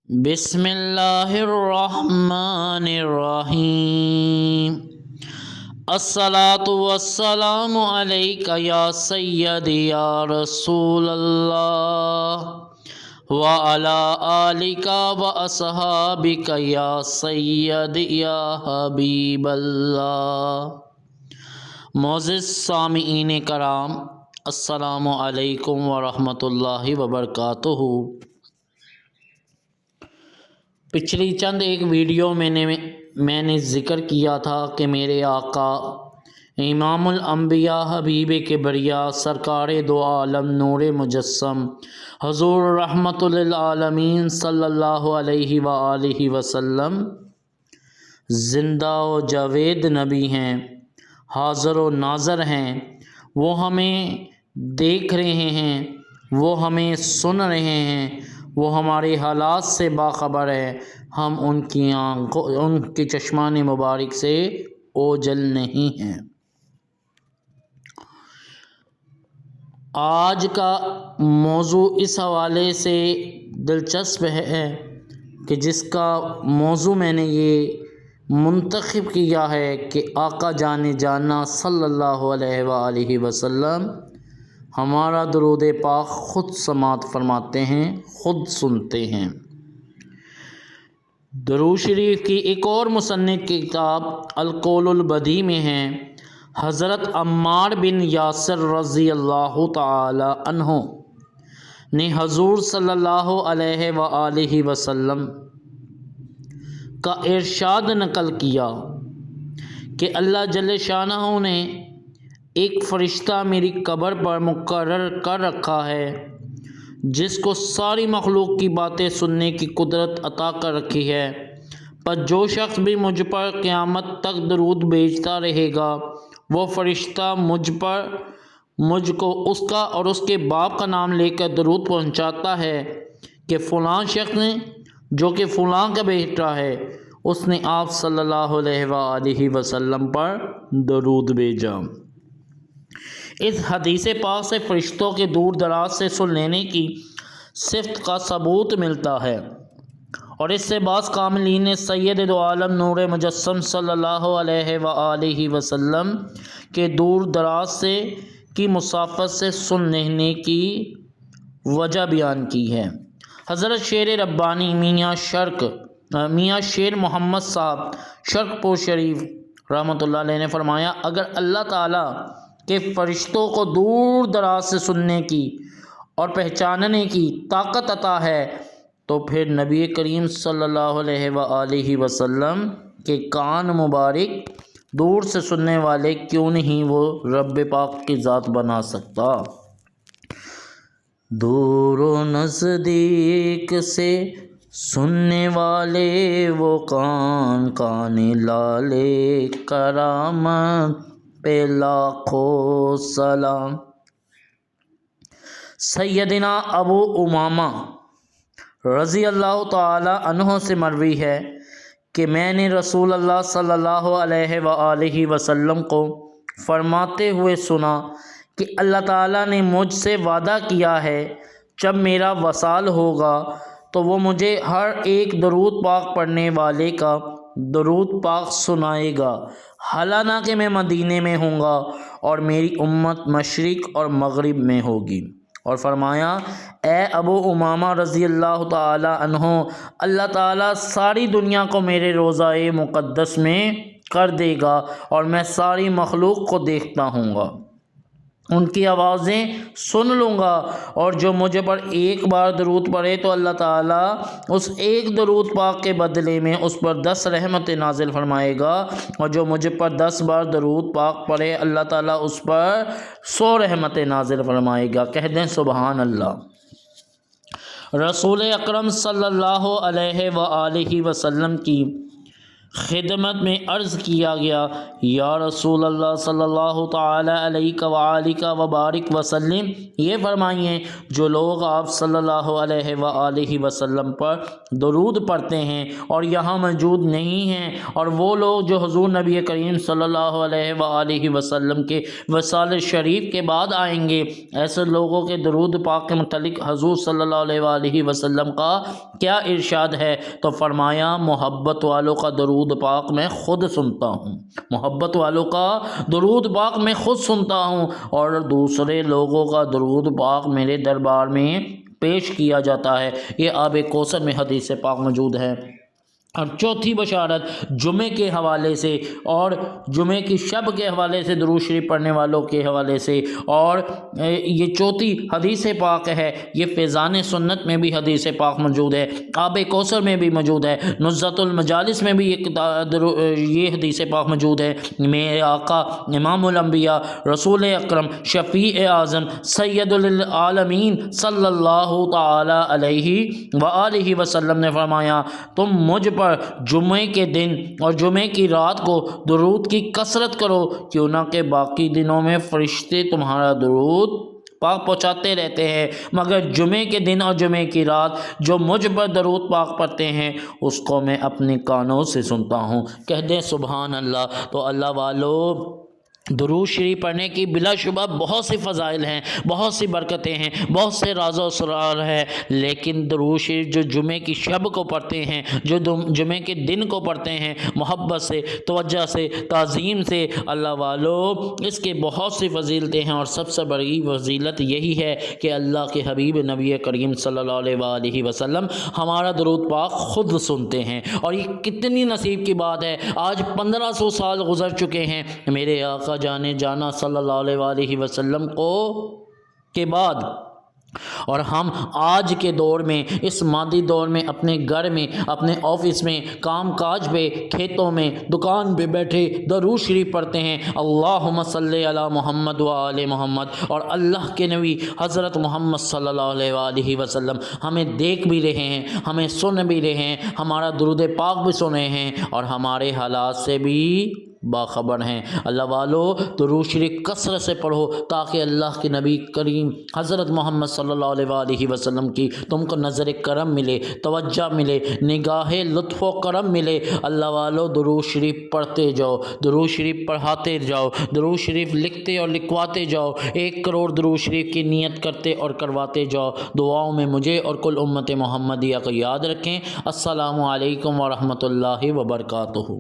بسم اللہ الرحمن الرحیم الصلاۃ والسلام علیک یا سیدی یا رسول اللہ وعلی آلک واصحابک یا سیدی یا حبیب اللہ۔ معزز سامعین کرام، السلام علیکم ورحمۃ اللہ وبرکاتہ۔ پچھلی چند ایک ویڈیو میں نے ذکر کیا تھا کہ میرے آقا امام الانبیاء حبیب کبریا سرکار دو عالم نور مجسم حضور رحمت للعالمین صلی اللہ علیہ وآلہ وسلم زندہ و جاوید نبی ہیں، حاضر و ناظر ہیں۔ وہ ہمیں دیکھ رہے ہیں، وہ ہمیں سن رہے ہیں، وہ ہمارے حالات سے باخبر ہے۔ ہم ان کی چشمان مبارک سے اوجل نہیں ہیں۔ آج کا موضوع اس حوالے سے دلچسپ ہے کہ جس کا موضوع میں نے یہ منتخب کیا ہے کہ آقا جانا صلی اللہ علیہ وآلہ وسلم ہمارا درود پاک خود سماعت فرماتے ہیں، خود سنتے ہیں۔ درود شریف کی ایک اور مصنف کی کتاب القول البدیع میں ہے، حضرت عمار بن یاسر رضی اللہ تعالی عنہ نے حضور صلی اللہ علیہ وآلہ وسلم کا ارشاد نقل کیا کہ اللہ جل شانہ نے ایک فرشتہ میری قبر پر مقرر کر رکھا ہے جس کو ساری مخلوق کی باتیں سننے کی قدرت عطا کر رکھی ہے، پر جو شخص بھی مجھ پر قیامت تک درود بھیجتا رہے گا وہ فرشتہ مجھ کو اس کا اور اس کے باپ کا نام لے کر درود پہنچاتا ہے کہ فلاں شخص نے جو کہ فلاں کا بیٹا ہے اس نے آپ صلی اللہ علیہ وآلہ وسلم پر درود بھیجا۔ اس حدیث پاک سے فرشتوں کے دور دراز سے سن لینے کی صفت کا ثبوت ملتا ہے، اور اس سے بعض کاملین سید دو عالم نور مجسم صلی اللہ علیہ وآلہ وسلم کے دور دراز سے کی مسافت سے سن لینے کی وجہ بیان کی ہے۔ حضرت شیر ربانی میاں شیر محمد صاحب شرق پور شریف رحمۃ اللہ علیہ نے فرمایا، اگر اللہ تعالیٰ کے فرشتوں کو دور دراز سے سننے کی اور پہچاننے کی طاقت عطا ہے تو پھر نبی کریم صلی اللہ علیہ وآلہ وسلم کے کان مبارک دور سے سننے والے کیوں نہیں وہ رب پاک کی ذات بنا سکتا۔ دور و نزدیک سے سننے والے وہ کان لالے کرامت پہ لاکھوں سلام۔ سیدنا ابو امامہ رضی اللہ تعالی عنہ سے مروی ہے کہ میں نے رسول اللہ صلی اللہ علیہ وآلہ وسلم کو فرماتے ہوئے سنا کہ اللہ تعالیٰ نے مجھ سے وعدہ کیا ہے جب میرا وصال ہوگا تو وہ مجھے ہر ایک درود پاک پڑھنے والے کا درود پاک سنائے گا، حالانکہ میں مدینے میں ہوں گا اور میری امت مشرق اور مغرب میں ہوگی۔ اور فرمایا، اے ابو امامہ رضی اللہ تعالی عنہ، اللہ تعالیٰ ساری دنیا کو میرے روضہ مقدس میں کر دے گا اور میں ساری مخلوق کو دیکھتا ہوں گا، ان کی آوازیں سن لوں گا، اور جو مجھ پر ایک بار درود پڑھے تو اللہ تعالیٰ اس ایک درود پاک کے بدلے میں اس پر 10 رحمتیں نازل فرمائے گا، اور جو مجھ پر 10 بار درود پاک پڑھے اللہ تعالیٰ اس پر 100 رحمتیں نازل فرمائے گا۔ کہہ دیں سبحان اللہ۔ رسول اکرم صلی اللہ علیہ وآلہ وسلم کی خدمت میں عرض کیا گیا، یا رسول اللہ صلی اللہ تعالی علیہ وآلہ وبارک وسلم، یہ فرمائیے جو لوگ آپ صلی اللہ علیہ وآلہ وسلم پر درود پڑھتے ہیں اور یہاں موجود نہیں ہیں، اور وہ لوگ جو حضور نبی کریم صلی اللہ علیہ وآلہ وسلم کے وصال شریف کے بعد آئیں گے، ایسے لوگوں کے درود پاک کے متعلق حضور صلی اللہ علیہ وآلہ وسلم کا کیا ارشاد ہے؟ تو فرمایا، محبت والوں کا درود پاک میں خود سنتا ہوں، محبت والوں کا درود پاک میں خود سنتا ہوں، اور دوسرے لوگوں کا درود پاک میرے دربار میں پیش کیا جاتا ہے۔ یہ آب کوثر میں حدیث پاک موجود ہے۔ اور چوتھی بشارت جمعے کے حوالے سے اور جمعے کی شب کے حوالے سے درود شریف پڑھنے والوں کے حوالے سے، اور یہ چوتھی حدیث پاک ہے، یہ فیضان سنت میں بھی حدیث پاک موجود ہے، آب کوثر میں بھی موجود ہے، نزہۃ المجالس میں بھی یہ حدیث پاک موجود ہے۔ میرے آقا امام الانبیاء رسول اکرم شفیع اعظم سید العالمین صلی اللہ تعالی علیہ وآلہ وسلم نے فرمایا، تم مجھ پر جمعے کے دن اور جمعے کی رات کو درود کی کثرت کرو، کیوں نہ کہ باقی دنوں میں فرشتے تمہارا درود پاک پہنچاتے رہتے ہیں، مگر جمعے کے دن اور جمعے کی رات جو مجھ پر درود پاک پڑھتے ہیں اس کو میں اپنے کانوں سے سنتا ہوں۔ کہہ دیں سبحان اللہ۔ تو اللہ والو، درود شریف پڑھنے کی بلا شبہ بہت سی فضائل ہیں، بہت سی برکتیں ہیں، بہت سے راز و اسرار ہیں، لیکن درود شریف جو جمعے کی شب کو پڑھتے ہیں، جو جمعے کے دن کو پڑھتے ہیں، محبت سے، توجہ سے، تعظیم سے، اللہ والو، اس کے بہت سی فضیلتیں ہیں، اور سب سے بڑی فضیلت یہی ہے کہ اللہ کے حبیب نبی کریم صلی اللہ علیہ وآلہ وسلم ہمارا درود پاک خود سنتے ہیں۔ اور یہ کتنی نصیب کی بات ہے، آج 1500 سال گزر چکے ہیں میرے آقا جانے جانا صلی اللہ علیہ وآلہ وسلم کے بعد، اور ہم آج کے دور میں، اس مادی دور میں، اپنے گھر میں، اپنے آفس میں، کام کاج پہ، کھیتوں میں، دکان پہ بیٹھے درود شریف پڑھتے ہیں، اللہم صلی علی محمد وآل محمد، اور اللہ کے نبی حضرت محمد صلی اللہ علیہ وآلہ وسلم ہمیں دیکھ بھی رہے ہیں، ہمیں سن بھی رہے ہیں، ہمارا درود پاک بھی سنے ہیں، اور ہمارے حالات سے بھی باخبر ہیں۔ اللہ والو، درود شریف کثرت سے پڑھو تاکہ اللہ کے نبی کریم حضرت محمد صلی اللہ علیہ وآلہ وسلم کی تم کو نظر کرم ملے، توجہ ملے، نگاہ لطف و کرم ملے۔ اللہ والو، درود شریف پڑھتے جاؤ، درود شریف پڑھاتے جاؤ، درود شریف لکھتے اور لکھواتے جاؤ، 1 کروڑ درود شریف کی نیت کرتے اور کرواتے جاؤ۔ دعاؤں میں مجھے اور کل امت محمدیہ کو یاد رکھیں۔ السلام علیکم ورحمۃ اللہ وبرکاتہ۔